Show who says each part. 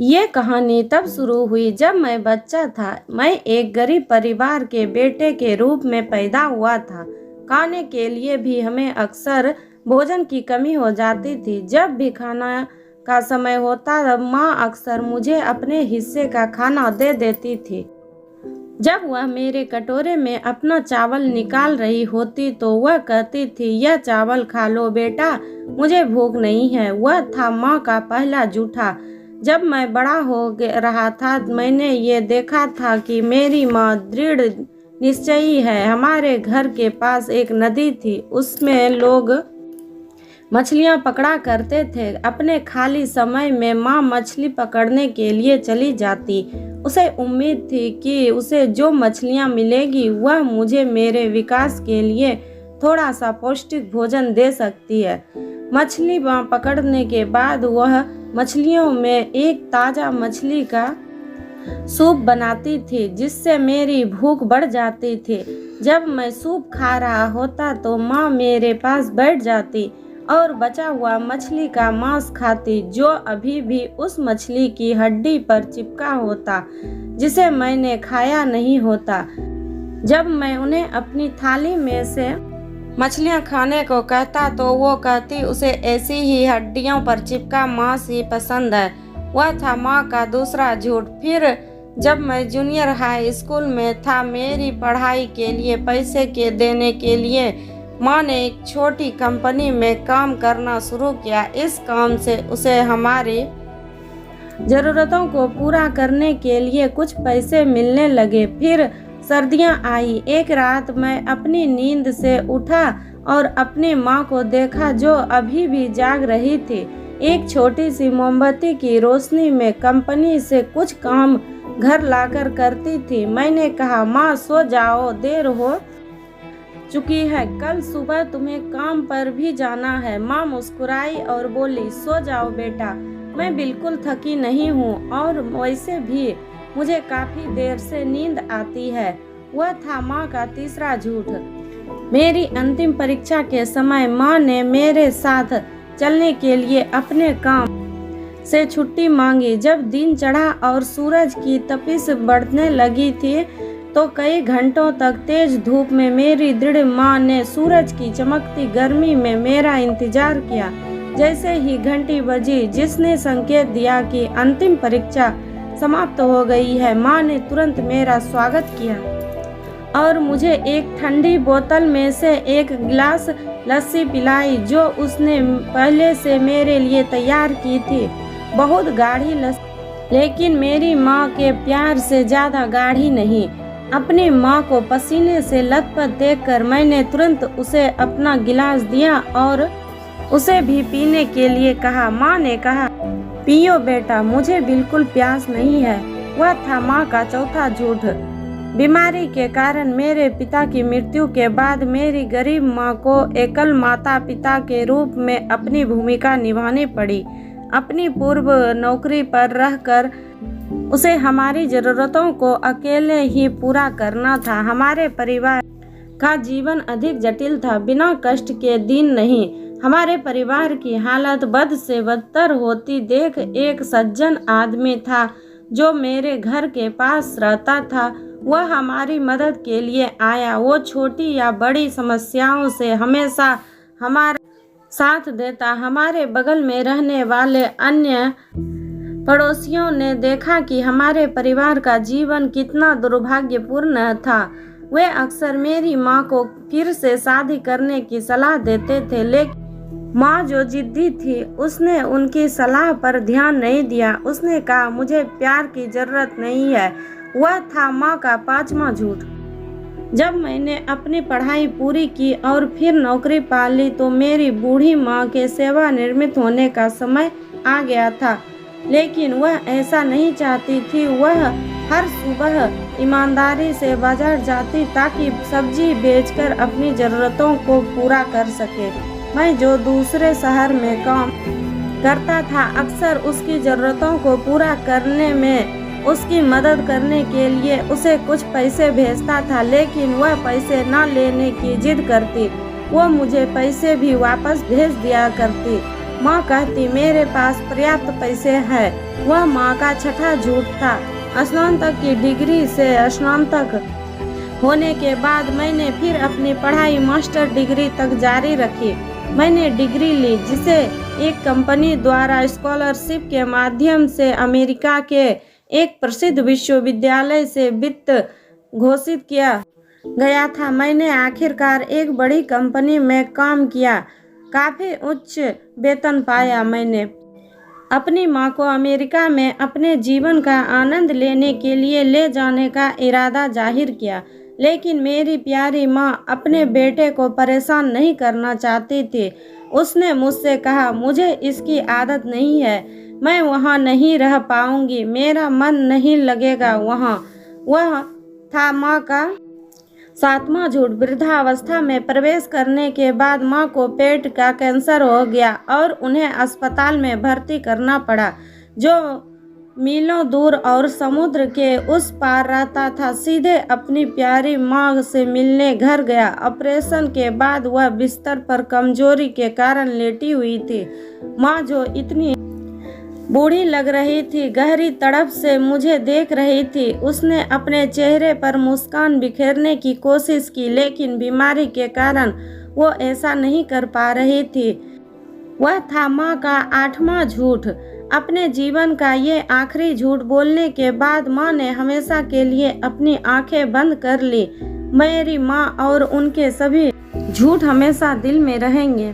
Speaker 1: ये कहानी तब शुरू हुई जब मैं बच्चा था। मैं एक गरीब परिवार के बेटे के रूप में पैदा हुआ था। खाने के लिए भी हमें अक्सर भोजन की कमी हो जाती थी। जब भी खाना का समय होता तब माँ अक्सर मुझे अपने हिस्से का खाना दे देती थी। जब वह मेरे कटोरे में अपना चावल निकाल रही होती तो वह कहती थी, यह चावल खा लो बेटा, मुझे भूख नहीं है। वह था माँ का पहला जूठा। जब मैं बड़ा हो रहा था मैंने ये देखा था कि मेरी माँ दृढ़ निश्चयी है। हमारे घर के पास एक नदी थी, उसमें लोग मछलियाँ पकड़ा करते थे। अपने खाली समय में माँ मछली पकड़ने के लिए चली जाती। उसे उम्मीद थी कि उसे जो मछलियाँ मिलेगी वह मुझे मेरे विकास के लिए थोड़ा सा पौष्टिक भोजन दे सकती है। मछली पकड़ने के बाद वह मछलियों में एक ताज़ा मछली का सूप बनाती थी जिससे मेरी भूख बढ़ जाती थी। जब मैं सूप खा रहा होता तो माँ मेरे पास बैठ जाती और बचा हुआ मछली का मांस खाती, जो अभी भी उस मछली की हड्डी पर चिपका होता जिसे मैंने खाया नहीं होता। जब मैं उन्हें अपनी थाली में से मछलियां खाने को कहता तो वो कहती उसे ऐसी ही हड्डियों पर चिपका मांस ही पसंद है। वह था माँ का दूसरा झूठ। फिर जब मैं जूनियर हाई स्कूल में था, मेरी पढ़ाई के लिए पैसे के देने के लिए माँ ने एक छोटी कंपनी में काम करना शुरू किया। इस काम से उसे हमारी ज़रूरतों को पूरा करने के लिए कुछ पैसे मिलने लगे। फिर सर्दियाँ आई। एक रात मैं अपनी नींद से उठा और अपनी माँ को देखा जो अभी भी जाग रही थी। एक छोटी सी मोमबत्ती की रोशनी में कंपनी से कुछ काम घर लाकर करती थी। मैंने कहा, माँ सो जाओ, देर हो चुकी है, कल सुबह तुम्हें काम पर भी जाना है। माँ मुस्कुराई और बोली, सो जाओ बेटा, मैं बिल्कुल थकी नहीं हूँ और वैसे भी मुझे काफ़ी देर से नींद आती है। वह था माँ का तीसरा झूठ। मेरी अंतिम परीक्षा के समय माँ ने मेरे साथ चलने के लिए अपने काम से छुट्टी मांगी। जब दिन चढ़ा और सूरज की तपिश बढ़ने लगी थी तो कई घंटों तक तेज धूप में मेरी दृढ़ माँ ने सूरज की चमकती गर्मी में मेरा इंतजार किया। जैसे ही घंटी बजी जिसने संकेत दिया कि अंतिम परीक्षा समाप्त हो गई है, माँ ने तुरंत मेरा स्वागत किया और मुझे एक ठंडी बोतल में से एक गिलास लस्सी पिलाई जो उसने पहले से मेरे लिए तैयार की थी। बहुत गाढ़ी लस्सी, लेकिन मेरी माँ के प्यार से ज़्यादा गाढ़ी नहीं। अपनी माँ को पसीने से लथपथ देखकर मैंने तुरंत उसे अपना गिलास दिया और उसे भी पीने के लिए कहा। माँ ने कहा, पियो बेटा, मुझे बिल्कुल प्यास नहीं है। वह था माँ का चौथा झूठ। बीमारी के कारण मेरे पिता की मृत्यु के बाद मेरी गरीब माँ को एकल माता पिता के रूप में अपनी भूमिका निभानी पड़ी। अपनी पूर्व नौकरी पर रहकर उसे हमारी ज़रूरतों को अकेले ही पूरा करना था। हमारे परिवार का जीवन अधिक जटिल था, बिना कष्ट के दिन नहीं। हमारे परिवार की हालत बद से बदतर होती देख एक सज्जन आदमी था जो मेरे घर के पास रहता था। वह हमारी मदद के लिए आया। वो छोटी या बड़ी समस्याओं से हमेशा हमारा साथ देता। हमारे बगल में रहने वाले अन्य पड़ोसियों ने देखा कि हमारे परिवार का जीवन कितना दुर्भाग्यपूर्ण था। वे अक्सर मेरी माँ को फिर से शादी करने की सलाह देते थे, लेकिन माँ जो जिद्दी थी उसने उनकी सलाह पर ध्यान नहीं दिया। उसने कहा, मुझे प्यार की ज़रूरत नहीं है। वह था माँ का पांचवा झूठ। जब मैंने अपनी पढ़ाई पूरी की और फिर नौकरी पा ली तो मेरी बूढ़ी माँ के सेवानिवृत्त होने का समय आ गया था, लेकिन वह ऐसा नहीं चाहती थी। वह हर सुबह ईमानदारी से बाजार जाती ताकि सब्जी बेचकर अपनी ज़रूरतों को पूरा कर सके। मैं जो दूसरे शहर में काम करता था अक्सर उसकी ज़रूरतों को पूरा करने में उसकी मदद करने के लिए उसे कुछ पैसे भेजता था, लेकिन वह पैसे न लेने की जिद करती। वो मुझे पैसे भी वापस भेज दिया करती। माँ कहती मेरे पास पर्याप्त पैसे हैं। वह माँ का छठा झूठ था। स्नातक की डिग्री से स्नातक होने के बाद मैंने फिर अपनी पढ़ाई मास्टर डिग्री तक जारी रखी। मैंने डिग्री ली जिसे एक कंपनी द्वारा स्कॉलरशिप के माध्यम से अमेरिका के एक प्रसिद्ध विश्वविद्यालय से वित्त घोषित किया गया था। मैंने आखिरकार एक बड़ी कंपनी में काम किया, काफ़ी उच्च वेतन पाया। मैंने अपनी माँ को अमेरिका में अपने जीवन का आनंद लेने के लिए ले जाने का इरादा जाहिर किया, लेकिन मेरी प्यारी माँ अपने बेटे को परेशान नहीं करना चाहती थी। उसने मुझसे कहा, मुझे इसकी आदत नहीं है, मैं वहाँ नहीं रह पाऊँगी, मेरा मन नहीं लगेगा वहाँ। वह था माँ का सातवां झूठ। वृद्धावस्था में प्रवेश करने के बाद माँ को पेट का कैंसर हो गया और उन्हें अस्पताल में भर्ती करना पड़ा, जो मीलों दूर और समुद्र के उस पार रहता था। सीधे अपनी प्यारी माँ से मिलने घर गया। ऑपरेशन के बाद वह बिस्तर पर कमजोरी के कारण लेटी हुई थी। माँ जो इतनी बूढ़ी लग रही थी, गहरी तड़प से मुझे देख रही थी। उसने अपने चेहरे पर मुस्कान बिखेरने की कोशिश की, लेकिन बीमारी के कारण वो ऐसा नहीं कर पा रही थी। वह था माँ का आठवां झूठ। अपने जीवन का ये आखिरी झूठ बोलने के बाद माँ ने हमेशा के लिए अपनी आंखें बंद कर ली। मेरी माँ और उनके सभी झूठ हमेशा दिल में रहेंगे।